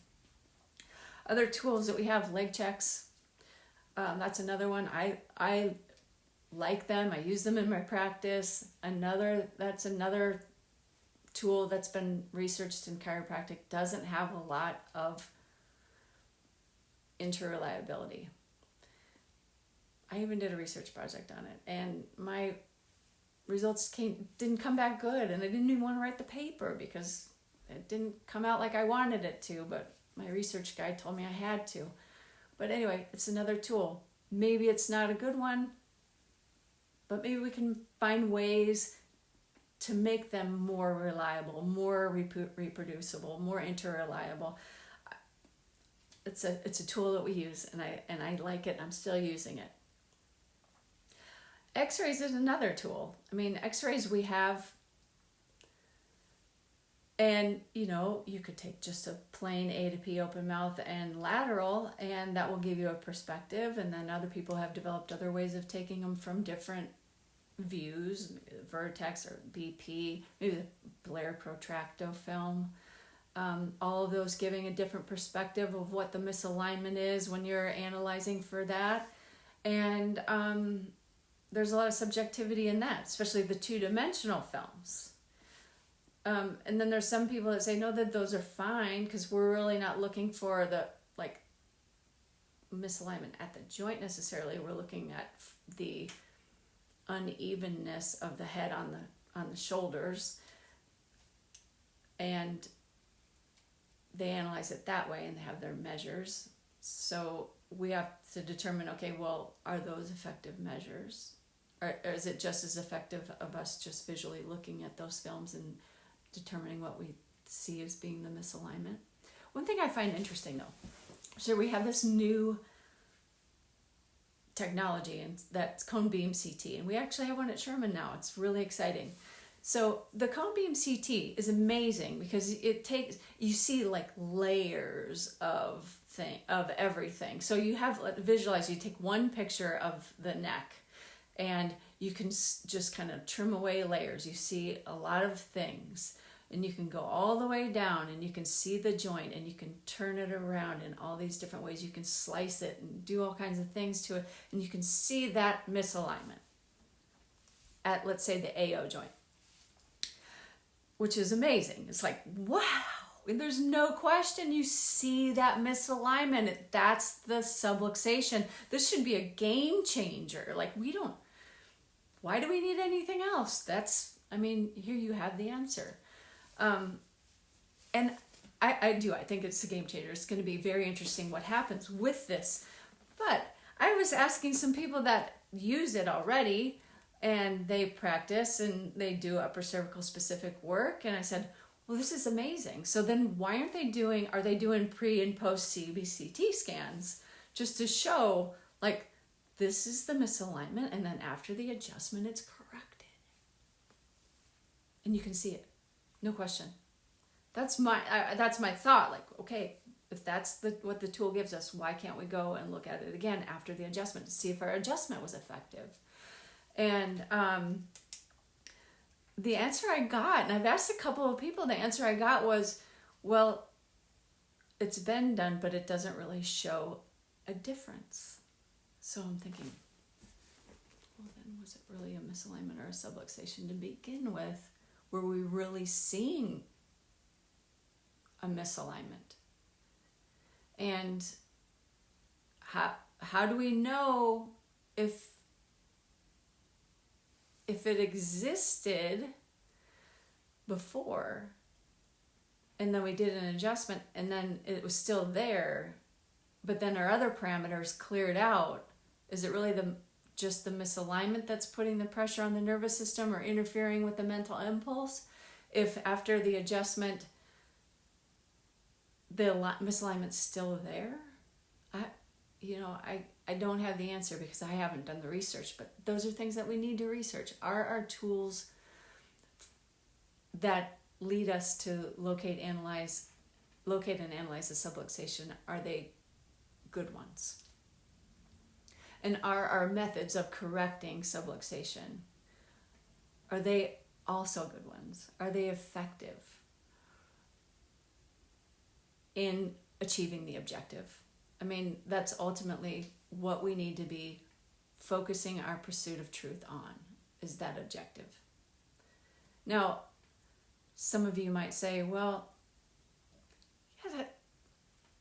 Other tools that we have, leg checks, that's another one. I like them. I use them in my practice. That's another tool that's been researched in chiropractic. Doesn't have a lot of interreliability. I even did a research project on it, and my results didn't come back good, and I didn't even want to write the paper because it didn't come out like I wanted it to, but my research guide told me I had to. But anyway, it's another tool. Maybe it's not a good one, but maybe we can find ways to make them more reliable, more reproducible, more interreliable. It's a tool that we use, and I like it. I'm still using it. X-rays is another tool. I mean, X-rays we have, and you know, you could take just a plain A to P open mouth and lateral, and that will give you a perspective. And then other people have developed other ways of taking them from different views, vertex or BP, maybe the Blair protracto film. All of those giving a different perspective of what the misalignment is when you're analyzing for that. And there's a lot of subjectivity in that, especially the two-dimensional films. And then there's some people that say, no, that those are fine because we're really not looking for the misalignment at the joint necessarily. We're looking at the unevenness of the head on the shoulders, and they analyze it that way, and they have their measures. So we have to determine, okay, well, are those effective measures? Or is it just as effective of us just visually looking at those films and determining what we see as being the misalignment? One thing I find interesting, though, so we have this new technology, and that's cone beam CT. And we actually have one at Sherman now. It's really exciting. So the cone beam CT is amazing because you see like layers of everything. So you have, visualize, you take one picture of the neck and you can just kind of trim away layers. You see a lot of things, and you can go all the way down and you can see the joint, and you can turn it around in all these different ways. You can slice it and do all kinds of things to it, and you can see that misalignment at, let's say, the AO joint, which is amazing. It's like, wow, and there's no question you see that misalignment. That's the subluxation. This should be a game changer. Like, why do we need anything else? Here you have the answer. And I think it's a game changer. It's going to be very interesting what happens with this. But I was asking some people that use it already, and they practice and they do upper cervical specific work. And I said, well, this is amazing. So then why are they doing pre and post CBCT scans just to show, like, this is the misalignment, and then after the adjustment, it's corrected. And you can see it. No question. That's my thought. Like, okay, if that's what the tool gives us, why can't we go and look at it again after the adjustment to see if our adjustment was effective? And the answer I got, and I've asked a couple of people, the answer I got was, well, it's been done, but it doesn't really show a difference. So I'm thinking, well, then was it really a misalignment or a subluxation to begin with? Were we really seeing a misalignment? And how do we know if it existed before and then we did an adjustment and then it was still there, but then our other parameters cleared out? Is it really just the misalignment that's putting the pressure on the nervous system or interfering with the mental impulse? If after the adjustment the misalignment's still there, I don't have the answer because I haven't done the research, but those are things that we need to research. Are our tools that lead us to locate and analyze the subluxation, are they good ones? And are our methods of correcting subluxation, are they also good ones? Are they effective in achieving the objective? I mean, that's ultimately what we need to be focusing our pursuit of truth on, is that objective. Now, some of you might say, well, yeah,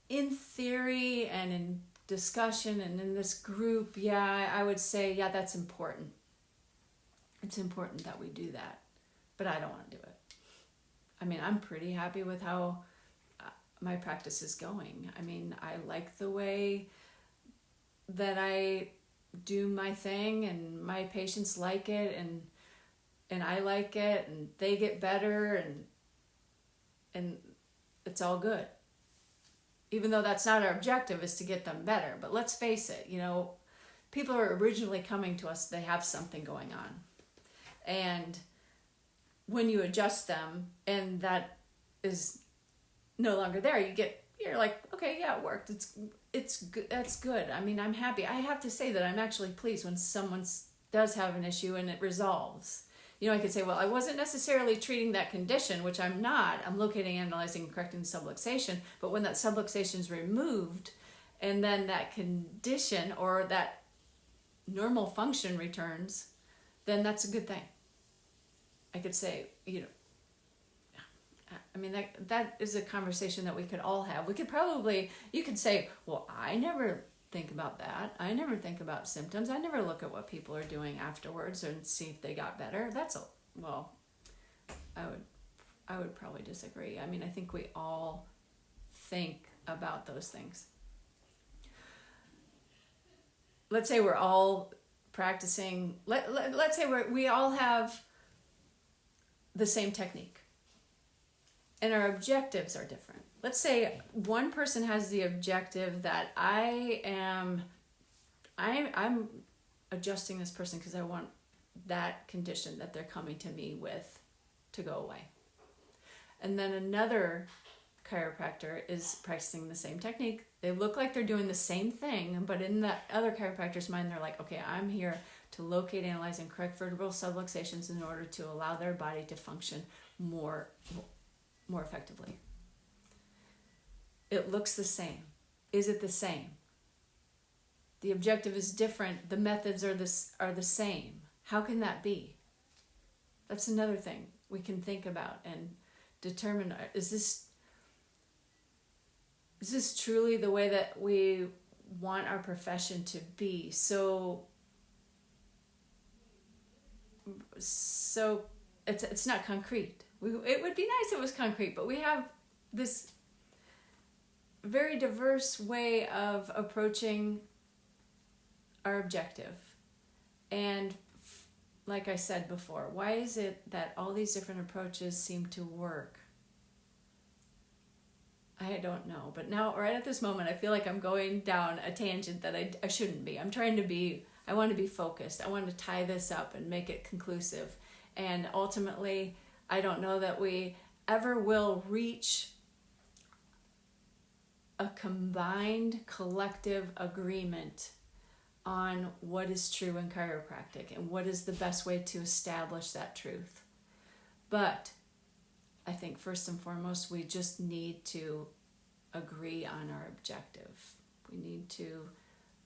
in theory and in discussion and in this group, yeah, I would say, yeah, that's important. It's important that we do that, but I don't want to do it. I mean, I'm pretty happy with how my practice is going. I mean, I like the way that I do my thing, and my patients like it, and I like it, and they get better, and it's all good. Even though that's not our objective, is to get them better. But let's face it, people are originally coming to us, they have something going on. And when you adjust them and that is no longer there, you're like, okay, yeah, it worked. It's good. That's good. I mean, I'm happy. I have to say that I'm actually pleased when someone does have an issue and it resolves. I could say, well, I wasn't necessarily treating that condition, which I'm not. I'm locating, analyzing, and correcting the subluxation. But when that subluxation is removed and then that condition or that normal function returns, then that's a good thing. I could say, I mean, that is a conversation that we could all have. You could say, well, I never think about that. I never think about symptoms. I never look at what people are doing afterwards and see if they got better. I would probably disagree. I mean, I think we all think about those things. Let's say we're all practicing, let's say we all have the same technique and our objectives are different. Let's say one person has the objective that I am I'm adjusting this person because I want that condition that they're coming to me with to go away. And then another chiropractor is practicing the same technique. They look like they're doing the same thing, but in the other chiropractor's mind, they're like, okay, I'm here to locate, analyze, and correct vertebral subluxations in order to allow their body to function more effectively. It looks the same. Is it the same? The objective is different. The methods are the same. How can that be? That's another thing we can think about and determine, is this truly the way that we want our profession to be? So it's not concrete. It would be nice if it was concrete, but we have this very diverse way of approaching our objective. And like I said before, why is it that all these different approaches seem to work? I don't know. But now, right at this moment, I feel like I'm going down a tangent that I shouldn't be. I want to be focused. I want to tie this up and make it conclusive. And ultimately, I don't know that we ever will reach a combined collective agreement on what is true in chiropractic and what is the best way to establish that truth. But I think first and foremost, we just need to agree on our objective. We need to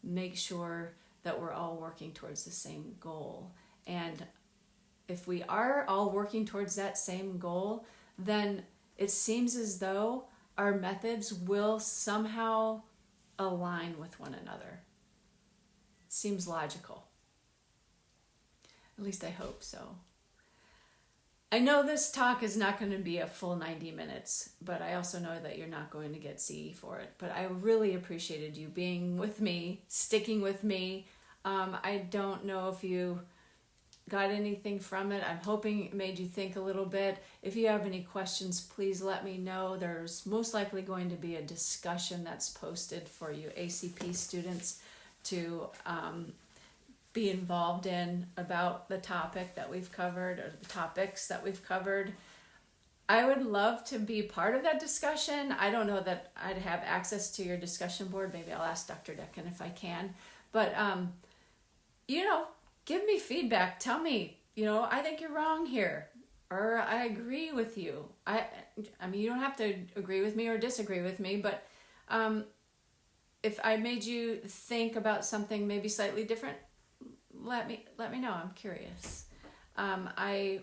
make sure that we're all working towards the same goal. And if we are all working towards that same goal, then it seems as though our methods will somehow align with one another. It seems logical. At least I hope so. I know this talk is not going to be a full 90 minutes, but I also know that you're not going to get CE for it. But I really appreciated you being with me, sticking with me. I don't know if you got anything from it. I'm hoping it made you think a little bit. If you have any questions, please let me know. There's most likely going to be a discussion that's posted for you ACP students to be involved in about the topic that we've covered or the topics that we've covered. I would love to be part of that discussion. I don't know that I'd have access to your discussion board. Maybe I'll ask Dr. Decken if I can. But, give me feedback. Tell me, I think you're wrong here, or I agree with you. I mean, you don't have to agree with me or disagree with me, but if I made you think about something maybe slightly different, let me know. I'm curious. I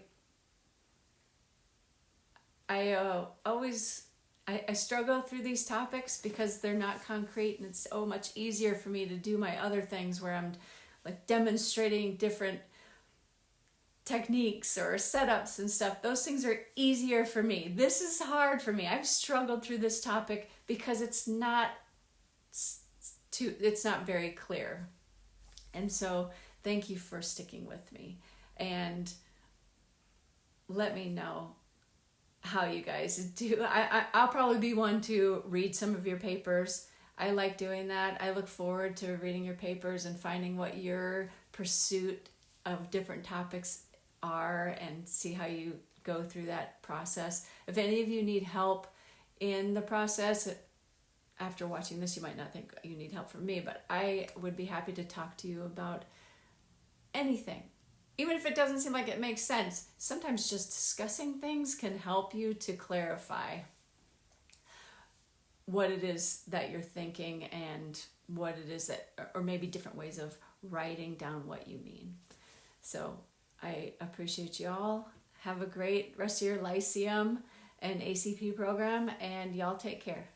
struggle through these topics because they're not concrete, and it's so much easier for me to do my other things where I'm like demonstrating different techniques or setups and stuff. Those things are easier for me. This is hard for me. I've struggled through this topic because it's not very clear. And so thank you for sticking with me, and let me know how you guys do. I'll probably be one to read some of your papers. I like doing that. I look forward to reading your papers and finding what your pursuit of different topics are and see how you go through that process. If any of you need help in the process, after watching this, you might not think you need help from me, but I would be happy to talk to you about anything. Even if it doesn't seem like it makes sense, sometimes just discussing things can help you to clarify what it is that you're thinking and what it is that, or maybe different ways of writing down what you mean. So I appreciate you all. Have a great rest of your Lyceum and ACP program, and y'all take care.